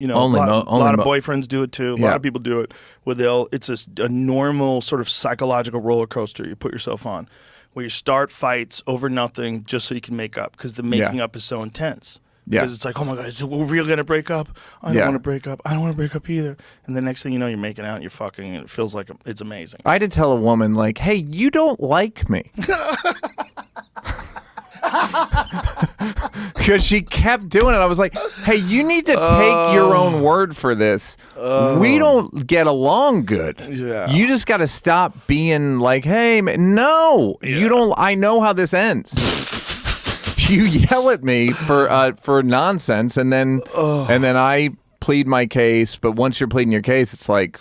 A lot of boyfriends do it too. A lot of people do it where it's a normal sort of psychological roller coaster you put yourself on, where you start fights over nothing just so you can make up, because the making up is so intense. Because it's like, oh my God, is it really going to break up? I don't want to break up. I don't want to break up either. And the next thing you know, you're making out and you're fucking, and it feels like it's amazing. I did tell a woman, like, hey, you don't like me. Because she kept doing it. I was like, hey, you need to take your own word for this. We don't get along good. Yeah. You just got to stop being like, hey, no, you don't. I know how this ends. You yell at me for nonsense, and then I plead my case. But once you're pleading your case, it's like,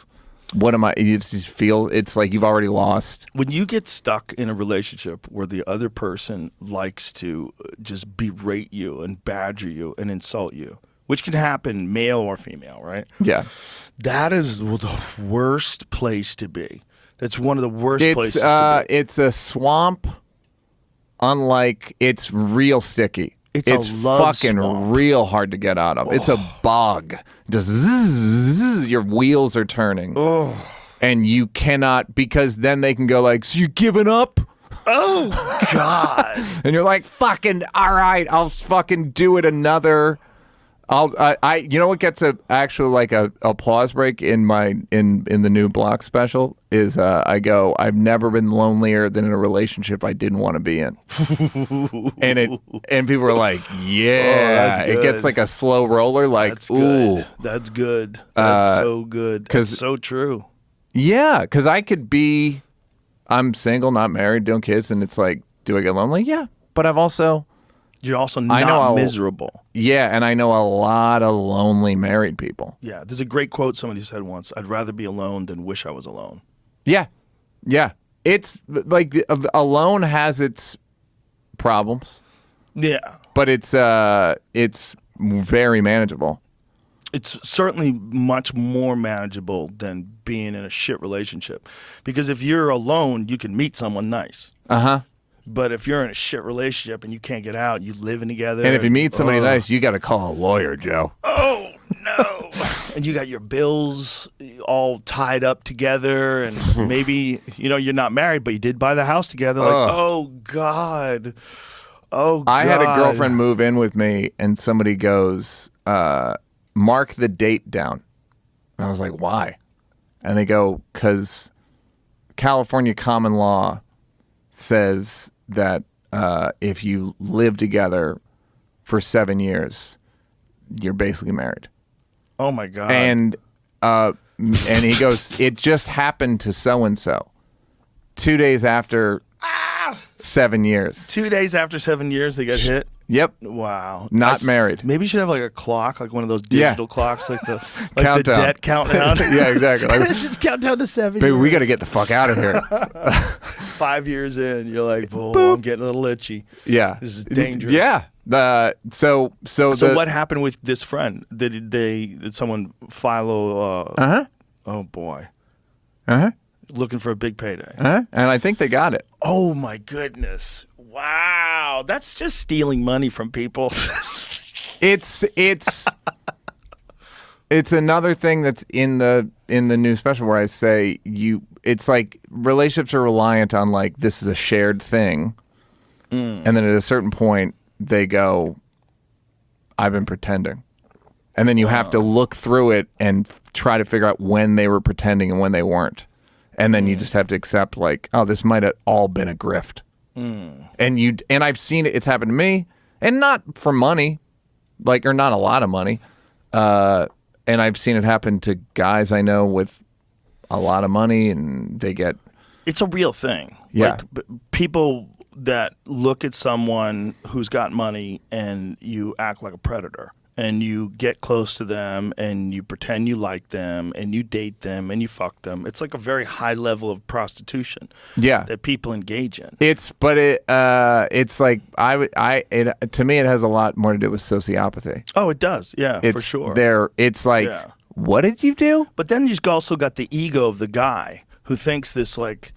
what am I? You just feel it's like you've already lost. When you get stuck in a relationship where the other person likes to just berate you and badger you and insult you, which can happen male or female, right? Yeah. That is the worst place to be. That's one of the worst places to be. It's a swamp. Unlike, it's real sticky. It's fucking swamp. real hard to get out of. It's a bog. Just zzz, your wheels are turning. And you cannot, because then they can go like, so you giving up? Oh, God. And you're like, fucking, all right, I'll fucking do it another. You know what gets a applause break in the new Block special is I go, I've never been lonelier than in a relationship I didn't want to be in. and people are like, yeah, it gets like a slow roller, like, that's ooh, good. That's good. That's so good. That's so true. Yeah, because I'm single, not married, doing kids, and it's like, do I get lonely? Yeah, but you're also not miserable. Yeah, and I know a lot of lonely married people. Yeah, there's a great quote somebody said once, I'd rather be alone than wish I was alone. Yeah, yeah. It's like alone has its problems. Yeah. But it's very manageable. It's certainly much more manageable than being in a shit relationship. Because if you're alone, you can meet someone nice. Uh-huh. But if you're in a shit relationship and you can't get out, you living together. And if you meet somebody nice, you got to call a lawyer, Joe. Oh, no. And you got your bills all tied up together. And maybe, you're not married, but you did buy the house together. Like, oh, God. Oh, God. I had a girlfriend move in with me, and somebody goes, mark the date down. And I was like, why? And they go, because California common law says that if you live together for 7 years, you're basically married. Oh my God! And he goes, it just happened to so and so. 2 days after 7 years. 2 days after 7 years, they get hit. Yep. Wow. Not married. Maybe you should have like a clock, like one of those digital clocks, like the debt countdown. Yeah, exactly. Like, let's just count down to 7 baby, years. we got to get the fuck out of here. 5 years in, you're like, oh, I'm getting a little itchy. Yeah. This is dangerous. Yeah. So what happened with this friend? Did someone file oh boy. Uh-huh. Looking for a big payday. Uh-huh. And I think they got it. Oh my goodness. Wow. That's just stealing money from people. It's another thing that's in the new special where I say it's like relationships are reliant on like this is a shared thing. And then at a certain point they go, I've been pretending. And then you have to look through it and try to figure out when they were pretending and when they weren't. And then you just have to accept like, oh, this might have all been a grift. And I've seen it. It's happened to me, and not for money, or not a lot of money. And I've seen it happen to guys I know with a lot of money, and they get. It's a real thing. Yeah. Like, people that look at someone who's got money and you act like a predator. And you get close to them, and you pretend you like them, and you date them, and you fuck them. It's like a very high level of prostitution. Yeah, that people engage in. It's like to me, it has a lot more to do with sociopathy. Oh, it does. Yeah, for sure. It's like, what did you do? But then you've also got the ego of the guy who thinks this like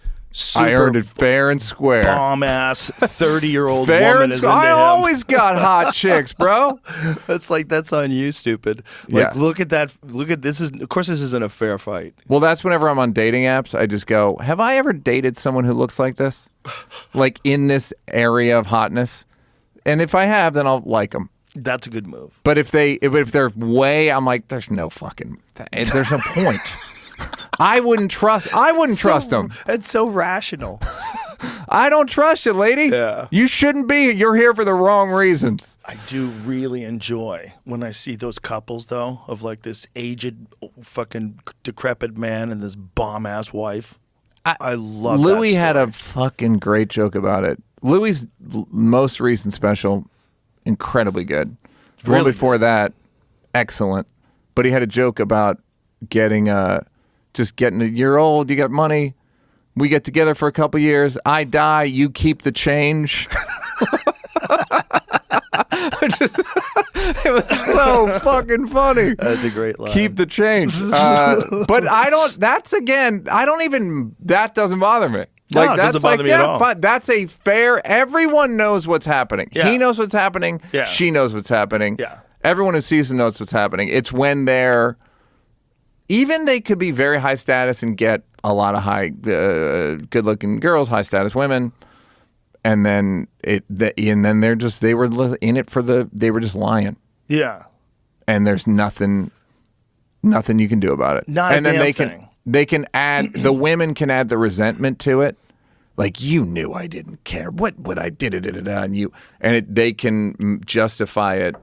I earned it fair and square. Bomb ass 30-year-old Fair woman and is square. into I him. always got hot chicks, bro. That's on you, stupid. Like, Yeah. look at that. Look at this. Of course, this isn't a fair fight. Well, that's whenever I'm on dating apps, I just go, have I ever dated someone who looks like this? Like in this area of hotness? And if I have, then I'll like them. That's a good move. But if they're way, I'm like, there's no point. I wouldn't trust them. It's so rational. I don't trust you, lady. Yeah. You shouldn't be. You're here for the wrong reasons. I do really enjoy when I see those couples, though, of like this aged, fucking decrepit man and this bomb ass wife. I love Louis that had a story. fucking great joke about it. Louis' most recent special, incredibly good. The one Really before that, excellent. But he had a joke about you're old, you got money, we get together for a couple years, I die, you keep the change. It was so fucking funny. That's a great line. Keep the change. But that doesn't bother me. No, Like it that's doesn't bother me at all. fine. That's a fair. Everyone knows what's happening. Yeah. He knows what's happening. Yeah. She knows what's happening. Yeah. Everyone who sees them knows what's happening. It's when they could be very high status and get a lot of good-looking girls, high status women, and then they were just lying. Yeah. And there's nothing you can do about it. Not a and then damn they thing. they can add the women can add the resentment to it. Like, you knew I didn't care. What would I did it on you? And they can justify it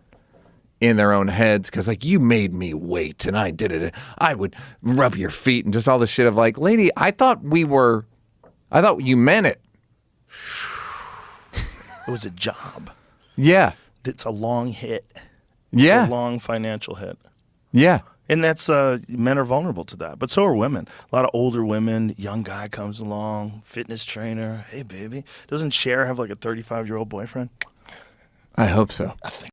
in their own heads because, like, you made me wait and I did it. I would rub your feet and just all this shit of like, lady, I thought you meant it. It was a job. Yeah. It's a long hit. Yeah. It's a long financial hit. Yeah. And that's men are vulnerable to that, but so are women. A lot of older women. Young guy comes along, fitness trainer. Hey, baby, doesn't Cher have like a 35-year-old boyfriend? I hope so.